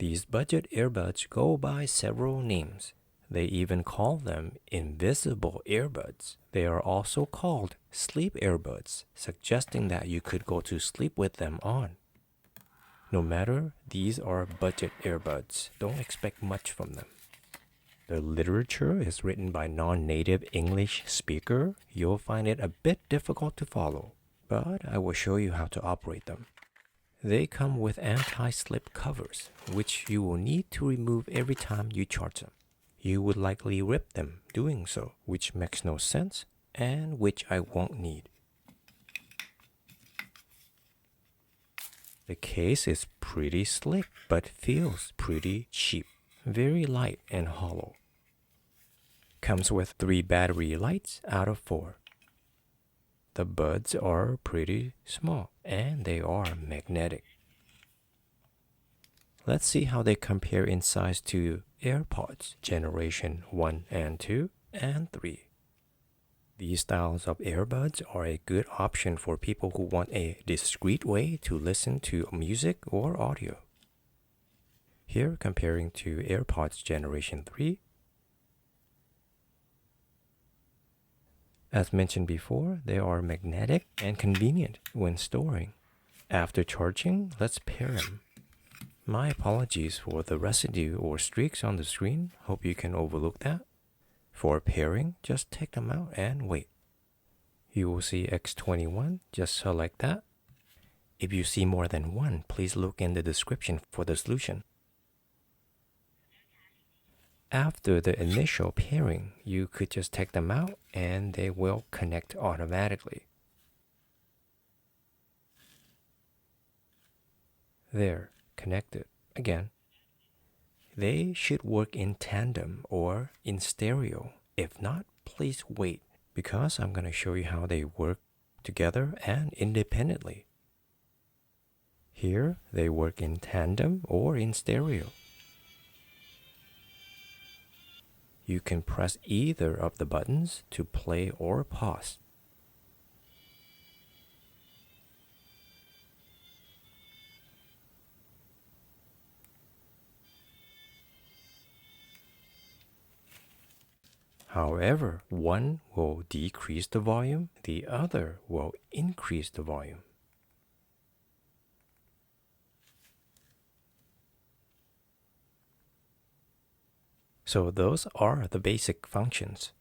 These budget earbuds go by several names. They even call them invisible earbuds. They are also called sleep earbuds, suggesting that you could go to sleep with them on. No matter, these are budget earbuds. Don't expect much from them. The literature is written by non-native English speaker. You'll find it a bit difficult to follow, but I will show you how to operate them. They come with anti-slip covers, which you will need to remove every time you charge them. You would likely rip them doing so, which makes no sense and which I won't need. The case is pretty slick but feels pretty cheap, very light and hollow. Comes with 3 battery lights out of 4. The buds are pretty small and they are magnetic. Let's see how they compare in size to AirPods generation 1 and 2 and 3. These styles of earbuds are a good option for people who want a discreet way to listen to music or audio. Here comparing to AirPods generation 3. As mentioned before, they are magnetic and convenient when storing. After charging, let's pair them. My apologies for the residue or streaks on the screen. Hope you can overlook that. For pairing, just take them out and wait. You will see X21, just select that. If you see more than one, please look in the description for the solution. After the initial pairing, you could just take them out and they will connect automatically. There, connected. Again, they should work in tandem or in stereo. If not, please wait, because I'm going to show you how they work together and independently. Here, they work in tandem or in stereo. You can press either of the buttons to play or pause. However, one will decrease the volume, the other will increase the volume. So those are the basic functions.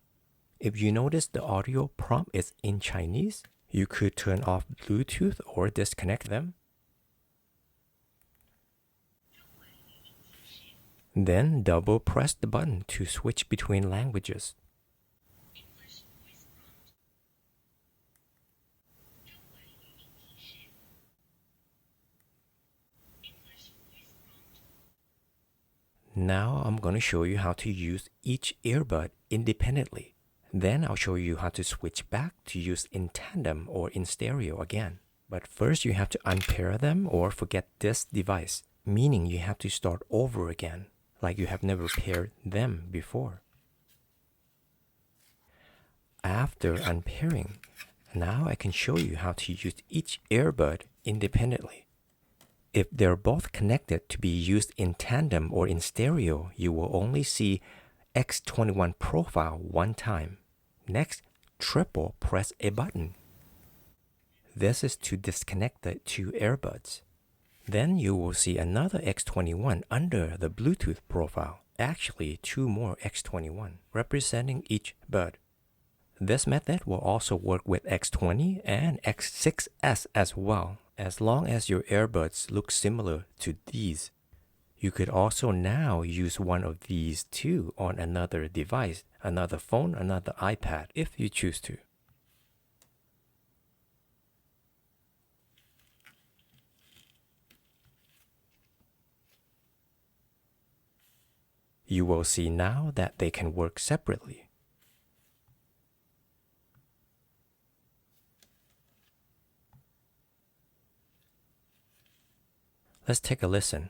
If you notice the audio prompt is in Chinese, you could turn off Bluetooth or disconnect them. Then double press the button to switch between languages. Now I'm going to show you how to use each earbud independently. Then I'll show you how to switch back to use in tandem or in stereo again. But first you have to unpair them or forget this device, meaning you have to start over again, like you have never paired them before. After unpairing, now I can show you how to use each earbud independently. If they're both connected to be used in tandem or in stereo, you will only see X21 profile one time. Next, triple press a button. This is to disconnect the 2 earbuds. Then you will see another X21 under the Bluetooth profile. Actually, 2 more X21, representing each bud. This method will also work with X20 and X6S as well, as long as your earbuds look similar to these. You could also now use one of these two on another device, another phone, another iPad, if you choose to. You will see now that they can work separately. Let's take a listen.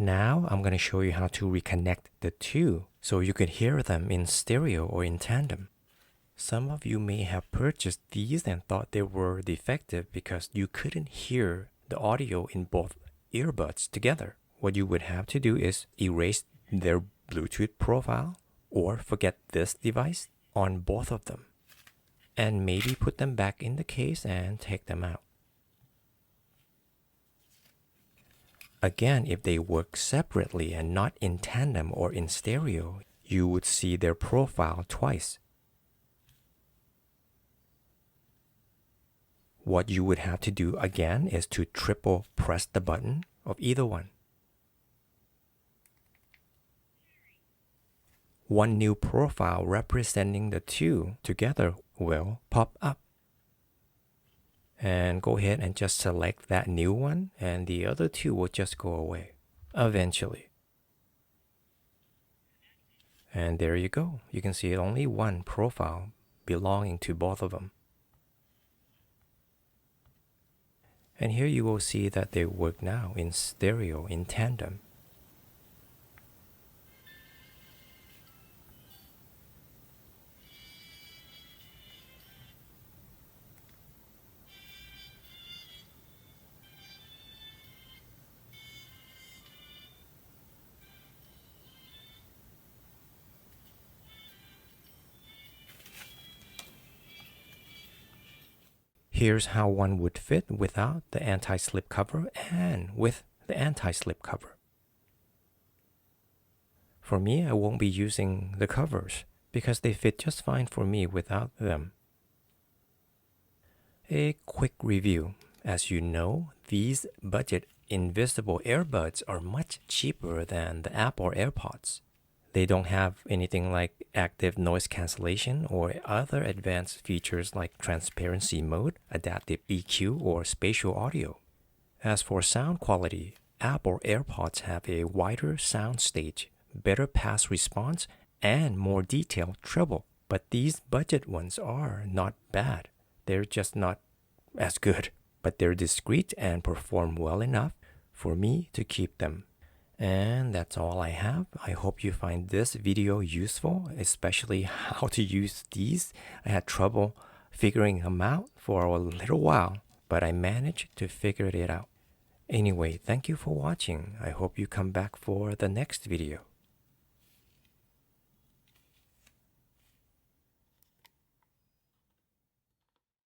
Now I'm going to show you how to reconnect the two so you could hear them in stereo or in tandem. Some of you may have purchased these and thought they were defective because you couldn't hear the audio in both earbuds together. What you would have to do is erase their Bluetooth profile or forget this device on both of them, and maybe put them back in the case and take them out. Again, if they work separately and not in tandem or in stereo, you would see their profile twice. What you would have to do again is to triple press the button of either one. One new profile representing the two together will pop up. And go ahead and just select that new one, and the other two will just go away eventually. And there you go. You can see only one profile belonging to both of them. And here you will see that they work now in stereo, in tandem. Here's how one would fit without the anti-slip cover and with the anti-slip cover. For me, I won't be using the covers because they fit just fine for me without them. A quick review. As you know, these budget invisible earbuds are much cheaper than the Apple AirPods. They don't have anything like active noise cancellation or other advanced features like transparency mode, adaptive EQ, or spatial audio. As for sound quality, Apple AirPods have a wider sound stage, better pass response, and more detailed treble. But these budget ones are not bad. They're just not as good, but they're discreet and perform well enough for me to keep them. And that's all I have. I hope you find this video useful, especially how to use these. I had trouble figuring them out for a little while, but I managed to figure it out. Anyway, thank you for watching. I hope you come back for the next video.